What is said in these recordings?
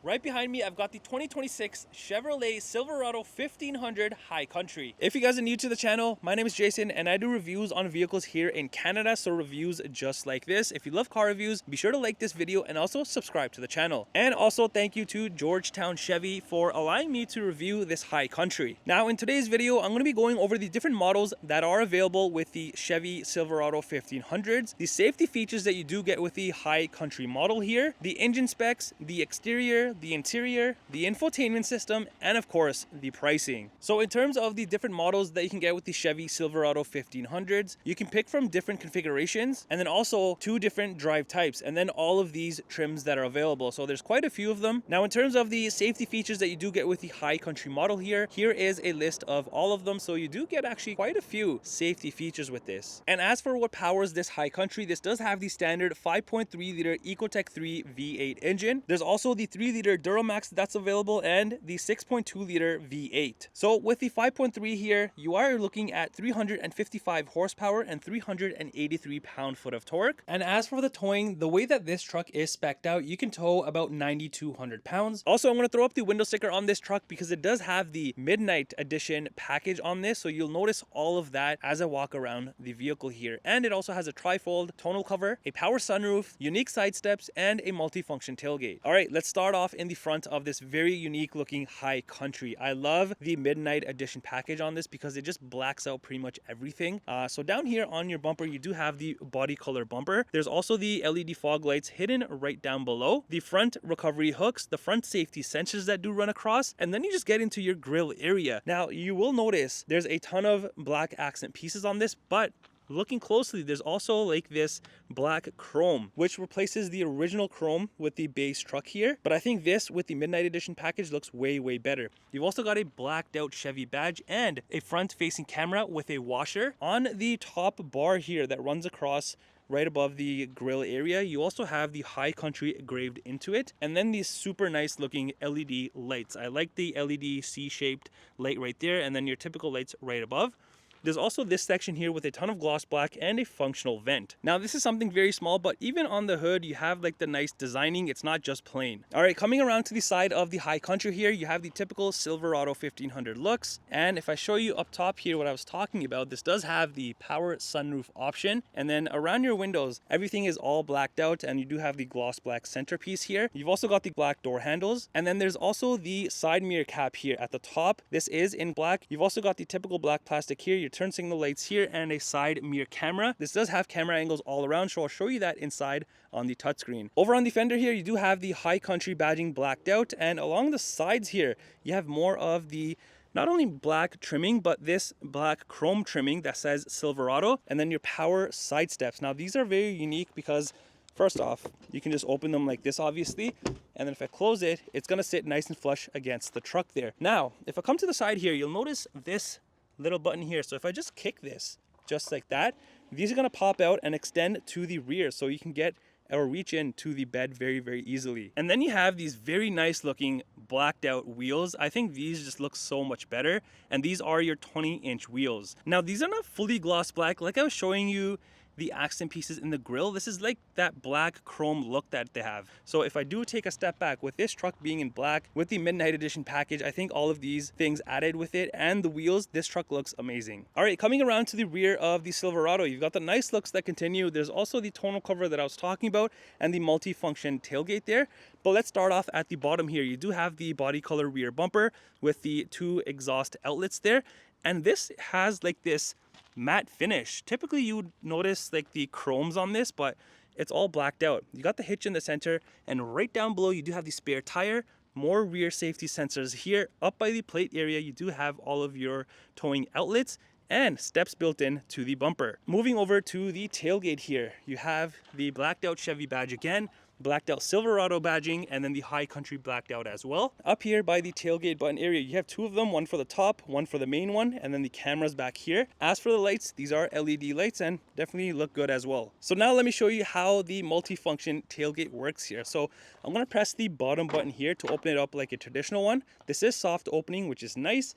Right behind me, I've got the 2026 Chevrolet Silverado 1500 High Country. If you guys are new to the channel, my name is Jason and I do reviews on vehicles here in Canada, so reviews just like this. If you love car reviews, be sure to like this video and also subscribe to the channel. And also thank you to Georgetown Chevy for allowing me to review this High Country. Now in today's video, I'm going to be going over the different models that are available with the Chevy Silverado 1500s, the safety features that you do get with the High Country model here, the engine specs, the exterior, the interior, the infotainment system, and of course the pricing. So in terms of the different models that you can get with the Chevy Silverado 1500s, you can pick from different configurations and then also 2 different drive types and then all of these trims that are available. So there's quite a few of them. Now in terms of the safety features that you do get with the High Country model here is a list of all of them. So you do get actually quite a few safety features with this. And as for what powers this High Country, this does have the standard 5.3 liter Ecotec 3 V8 engine. There's also the 3 liter Duramax that's available and the 6.2 liter V8. So with the 5.3 here, you are looking at 355 horsepower and 383 pound-foot of torque. And as for the towing, the way that this truck is spec'd out, you can tow about 9,200 pounds. Also, I'm going to throw up the window sticker on this truck because it does have the Midnight Edition package on this. So you'll notice all of that as I walk around the vehicle here. And it also has a trifold tonneau cover, a power sunroof, unique side steps, and a multifunction tailgate. All right, let's start off in the front of this very unique looking High Country. I love the Midnight Edition package on this because it just blacks out pretty much everything. So down here on your bumper, you do have the body color bumper. There's also the LED fog lights hidden right down below, the front recovery hooks, the front safety sensors that do run across, and then you just get into your grille area. Now you will notice there's a ton of black accent pieces on this, but looking closely, there's also like this black chrome, which replaces the original chrome with the base truck here. But I think this with the Midnight Edition package looks way better. You've also got a blacked out Chevy badge and a front facing camera with a washer. On the top bar here that runs across right above the grille area, you also have the High Country engraved into it, and then these super nice looking LED lights. I like the LED C-shaped light right there, and then your typical lights right above. There's also this section here with a ton of gloss black and a functional vent. Now this is something very small, but even on the hood you have like the nice designing. It's not just plain. All right, coming around to the side of the High Country here, you have the typical Silverado 1500 looks. And if I show you up top here what I was talking about, this does have the power sunroof option. And then around your windows, everything is all blacked out and you do have the gloss black centerpiece here. You've also got the black door handles. And then there's also the side mirror cap here at the top. This is in black. You've also got the typical black plastic here, your turn signal lights here, and a side mirror camera. This does have camera angles all around, so I'll show you that inside on the touchscreen. Over on the fender here, you do have the High Country badging blacked out, and along the sides here, you have more of the not only black trimming, but this black chrome trimming that says Silverado, and then your power side steps. Now these are very unique because first off, you can just open them like this, obviously. And then if I close it, it's gonna sit nice and flush against the truck there. Now, if I come to the side here, you'll notice this little button here. So if I just kick this just like that, these are going to pop out and extend to the rear, so you can get or reach into the bed very easily. And then you have these very nice looking blacked out wheels. I think these just look so much better, and these are your 20-inch wheels. Now these are not fully gloss black like I was showing you the accent pieces in the grille. This is like that black chrome look that they have. So if I do take a step back with this truck being in black with the Midnight Edition package, I think all of these things added with it and the wheels, this truck looks amazing. All right, coming around to the rear of the Silverado, you've got the nice looks that continue. There's also the tonneau cover that I was talking about and the multi-function tailgate there. But let's start off at the bottom here. You do have the body color rear bumper with the 2 exhaust outlets there. And this has like this matte finish. Typically you would notice like the chromes on this, but it's all blacked out. You got the hitch in the center, and right down below you do have the spare tire, more rear safety sensors here. Up by the plate area you do have all of your towing outlets and steps built in to the bumper. Moving over to the tailgate here, you have the blacked out Chevy badge again, blacked out Silverado badging, and then the High Country blacked out as well. Up here by the tailgate button area, you have 2 of them, one for the top, one for the main one, and then the cameras back here. As for the lights, these are LED lights and definitely look good as well. So now let me show you how the multi-function tailgate works here. So I'm going to press the bottom button here to open it up like a traditional one. This is soft opening, which is nice.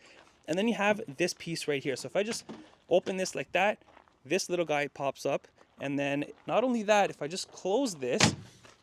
And then you have this piece right here. So if I just open this like that, this little guy pops up. And then not only that, if I just close this,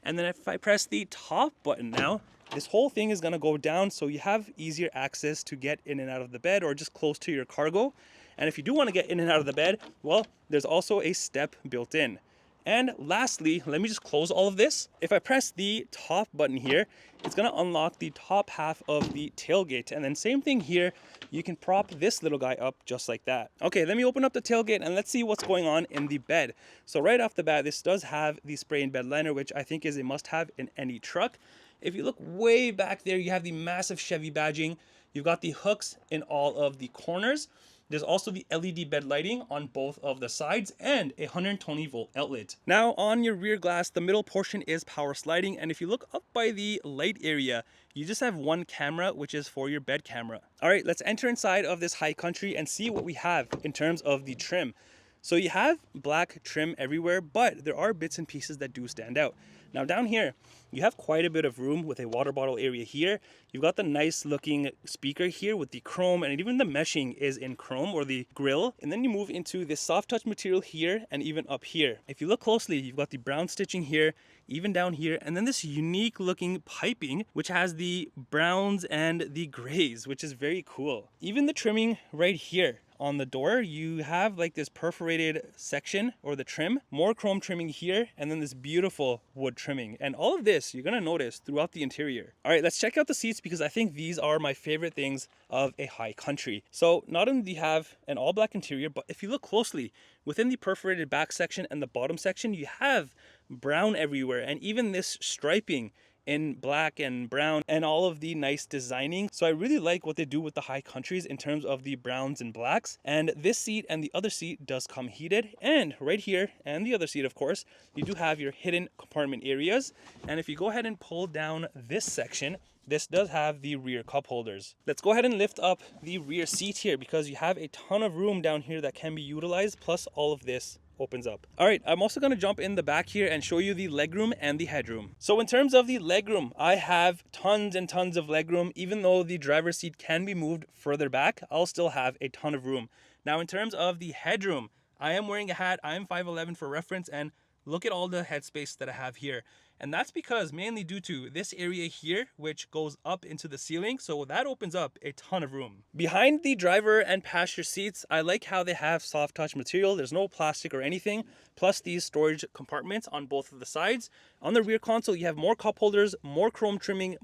and then if I press the top button now, this whole thing is gonna go down so you have easier access to get in and out of the bed or just close to your cargo. And if you do wanna get in and out of the bed, well, there's also a step built in. And lastly, let me just close all of this. If I press the top button here, it's gonna unlock the top half of the tailgate. And then same thing here, you can prop this little guy up just like that. Okay, let me open up the tailgate and let's see what's going on in the bed. So right off the bat, this does have the spray and bed liner, which I think is a must-have in any truck. If you look way back there, you have the massive Chevy badging. You've got the hooks in all of the corners. There's also the LED bed lighting on both of the sides and a 120 volt outlet. Now on your rear glass, the middle portion is power sliding. And if you look up by the light area, you just have one camera, which is for your bed camera. All right, let's enter inside of this high country and see what we have in terms of the trim. So you have black trim everywhere, but there are bits and pieces that do stand out. Now down here, you have quite a bit of room with a water bottle area here. You've got the nice looking speaker here with the chrome, and even the meshing is in chrome, or the grille. And then you move into this soft touch material here and even up here. If you look closely, you've got the brown stitching here, even down here, and then this unique looking piping, which has the browns and the grays, which is very cool. Even the trimming right here on the door, you have like this perforated section or the trim, more chrome trimming here, and then this beautiful wood trimming. And all of this you're gonna notice throughout the interior. All right, let's check out the seats because I think these are my favorite things of a high country. So not only do you have an all black interior, but if you look closely within the perforated back section and the bottom section, you have brown everywhere, and even this striping in black and brown and all of the nice designing. So I really like what they do with the high countries in terms of the browns and blacks. And this seat and the other seat does come heated. And right here, and the other seat of course, you do have your hidden compartment areas. And if you go ahead and pull down this section, this does have the rear cup holders. Let's go ahead and lift up the rear seat here because you have a ton of room down here that can be utilized, plus all of this opens up. All right, I'm also going to jump in the back here and show you the legroom and the headroom. So in terms of the legroom, I have tons and tons of legroom. Even though the driver's seat can be moved further back, I'll still have a ton of room. Now in terms of the headroom, I am wearing a hat. I am 5'11" for reference, and look at all the headspace that I have here. And that's because mainly due to this area here, which goes up into the ceiling. So that opens up a ton of room. Behind the driver and passenger seats, I like how they have soft touch material. There's no plastic or anything, plus these storage compartments on both of the sides. On the rear console, you have more cup holders, more chrome trimming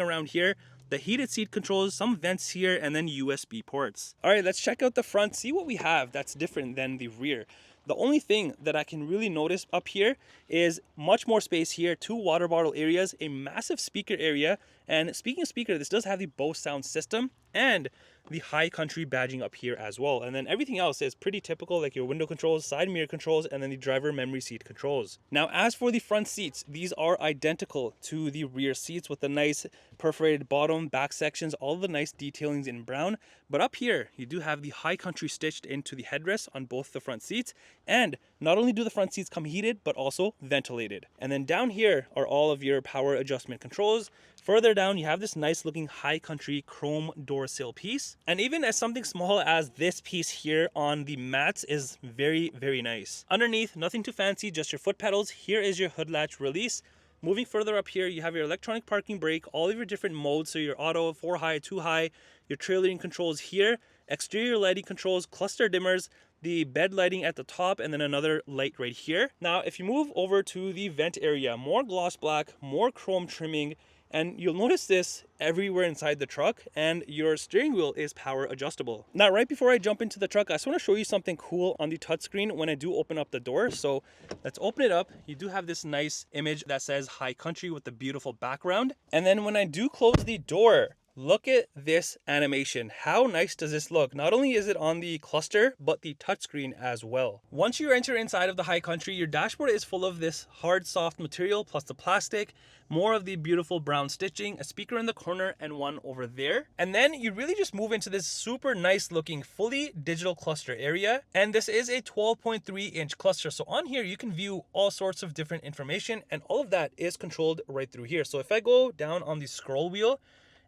around here, the heated seat controls, some vents here, and then USB ports. All right, let's check out the front, see what we have that's different than the rear. The only thing that I can really notice up here is much more space here, 2 water bottle areas, a massive speaker area. And speaking of speaker, this does have the Bose sound system and the high country badging up here as well. And then everything else is pretty typical, like your window controls, side mirror controls, and then the driver memory seat controls. Now, as for the front seats, these are identical to the rear seats with the nice perforated bottom, back sections, all the nice detailings in brown. But up here, you do have the high country stitched into the headrest on both the front seats. And not only do the front seats come heated, but also ventilated. And then down here are all of your power adjustment controls. Further down, you have this nice looking high country chrome door sill piece. And even as something small as this piece here on the mats is very, very nice. Underneath, nothing too fancy, just your foot pedals. Here is your hood latch release. Moving further up here, you have your electronic parking brake, all of your different modes. So your auto, 4 high, 2 high, your trailering controls here, exterior lighting controls, cluster dimmers, the bed lighting at the top, and then another light right here. Now, if you move over to the vent area, more gloss black, more chrome trimming, and you'll notice this everywhere inside the truck, and your steering wheel is power adjustable. Now, right before I jump into the truck, I just want to show you something cool on the touchscreen when I do open up the door. So let's open it up. You do have this nice image that says High Country with the beautiful background. And then when I do close the door, look at this animation. How nice does this look? Not only is it on the cluster, but the touchscreen as well. Once you enter inside of the High Country, your dashboard is full of this hard, soft material, plus the plastic, more of the beautiful brown stitching, a speaker in the corner, and one over there. And then you really just move into this super nice looking, fully digital cluster area. And this is a 12.3 inch cluster. So on here, you can view all sorts of different information, and all of that is controlled right through here. So if I go down on the scroll wheel,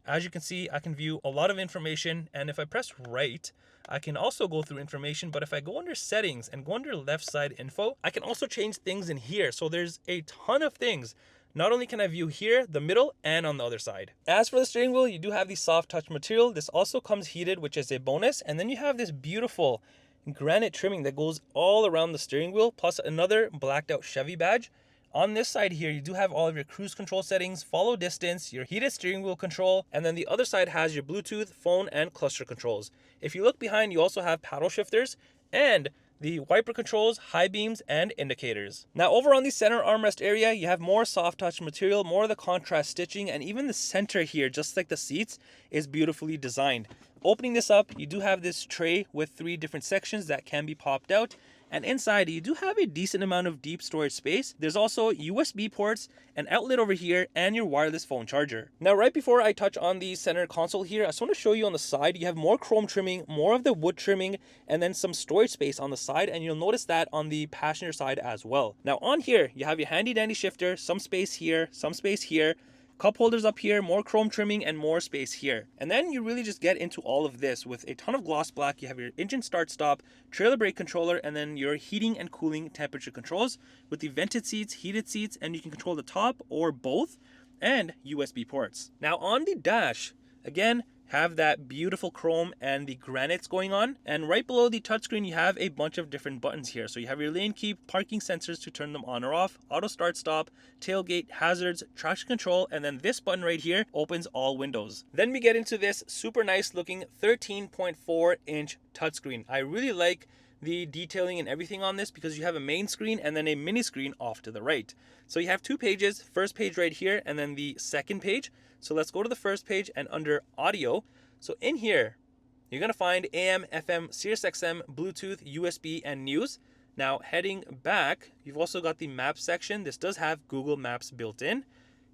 as you can see, I can view a lot of information, and if I press right, I can also go through information. But if I go under settings and go under left side info, I can also change things in here. So there's a ton of things Not only can I view here, the middle, and on the other side. As for the steering wheel, you do have the soft touch material. This also comes heated, which is a bonus. And then you have this beautiful granite trimming that goes all around the steering wheel, plus another blacked out Chevy badge. On this side here, you do have all of your cruise control settings, follow distance, your heated steering wheel control, and then the other side has your Bluetooth, phone, and cluster controls. If you look behind, you also have paddle shifters and the wiper controls, high beams, and indicators. Now over on the center armrest area, you have more soft touch material, more of the contrast stitching, and even the center here, just like the seats, is beautifully designed. Opening this up, you do have this tray with 3 different sections that can be popped out. And inside, you do have a decent amount of deep storage space. There's also USB ports, an outlet over here, and your wireless phone charger. Now, right before I touch on the center console here, I just want to show you on the side, you have more chrome trimming, more of the wood trimming, and then some storage space on the side, and you'll notice that on the passenger side as well. Now, on here, you have your handy dandy shifter, some space here, some space here, cup holders up here, more chrome trimming, and more space here. And then you really just get into all of this with a ton of gloss black. You have your engine start stop, trailer brake controller, and then your heating and cooling temperature controls with the vented seats, heated seats, and you can control the top or both, and USB ports. Now on the dash, again, have that beautiful chrome and the granites going on. And right below the touchscreen, you have a bunch of different buttons here. So you have your lane keep, parking sensors to turn them on or off, auto start stop, tailgate, hazards, traction control, and then this button right here opens all windows. Then we get into this super nice looking 13.4-inch touchscreen. I really like the detailing and everything on this because you have a main screen and then a mini screen off to the right. So you have 2 pages, first page right here and then the second page. So let's go to the first page and under audio. So in here, you're gonna find AM, FM, Sirius XM, Bluetooth, USB, and news. Now heading back, you've also got the map section. This does have Google Maps built in.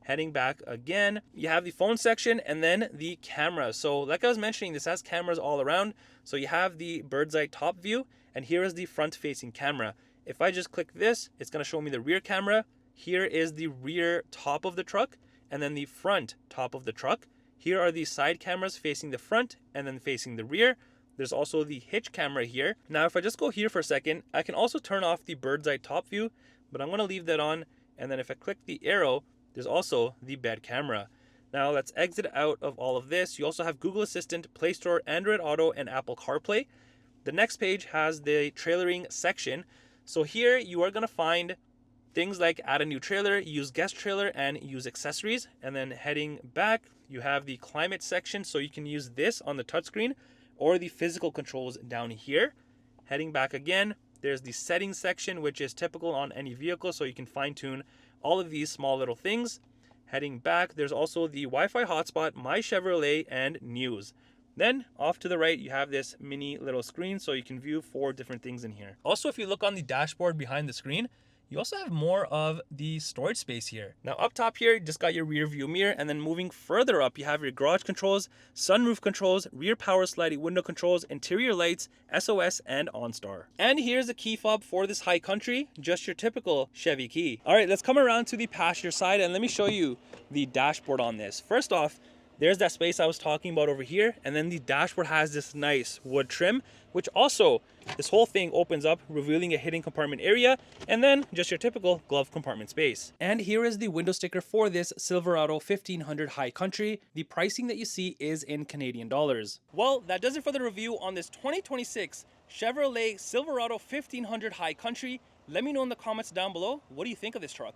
Heading back again, you have the phone section and then the camera. So like I was mentioning, this has cameras all around. So you have the bird's eye top view, and here is the front facing camera. If I just click this, it's gonna show me the rear camera. Here is the rear top of the truck, and then the front top of the truck. Here are the side cameras facing the front and then facing the rear. There's also the hitch camera here. Now, if I just go here for a second, I can also turn off the bird's eye top view, but I'm gonna leave that on. And then if I click the arrow, there's also the bed camera. Now let's exit out of all of this. You also have Google Assistant, Play Store, Android Auto, and Apple CarPlay. The next page has the trailering section. So here you are gonna find things like add a new trailer, use guest trailer, and use accessories. And then heading back, you have the climate section. So you can use this on the touchscreen or the physical controls down here. Heading back again, there's the settings section, which is typical on any vehicle. So you can fine tune all of these small little things. Heading back, there's also the Wi-Fi hotspot, My Chevrolet, and news. Then off to the right, you have this mini little screen so you can view 4 different things in here. Also, if you look on the dashboard behind the screen, you also have more of the storage space here. Now up top here, you just got your rear view mirror, and then moving further up, you have your garage controls, sunroof controls, rear power sliding window controls, interior lights, SOS, and OnStar. And here's the key fob for this high country, just your typical Chevy key. All right, let's come around to the passenger side and let me show you the dashboard on this. First off, there's that space I was talking about over here, and then the dashboard has this nice wood trim, which also, this whole thing opens up, revealing a hidden compartment area, and then just your typical glove compartment space. And here is the window sticker for this Silverado 1500 High Country. The pricing that you see is in Canadian dollars. Well, that does it for the review on this 2026 Chevrolet Silverado 1500 High Country. Let me know in the comments down below, what do you think of this truck?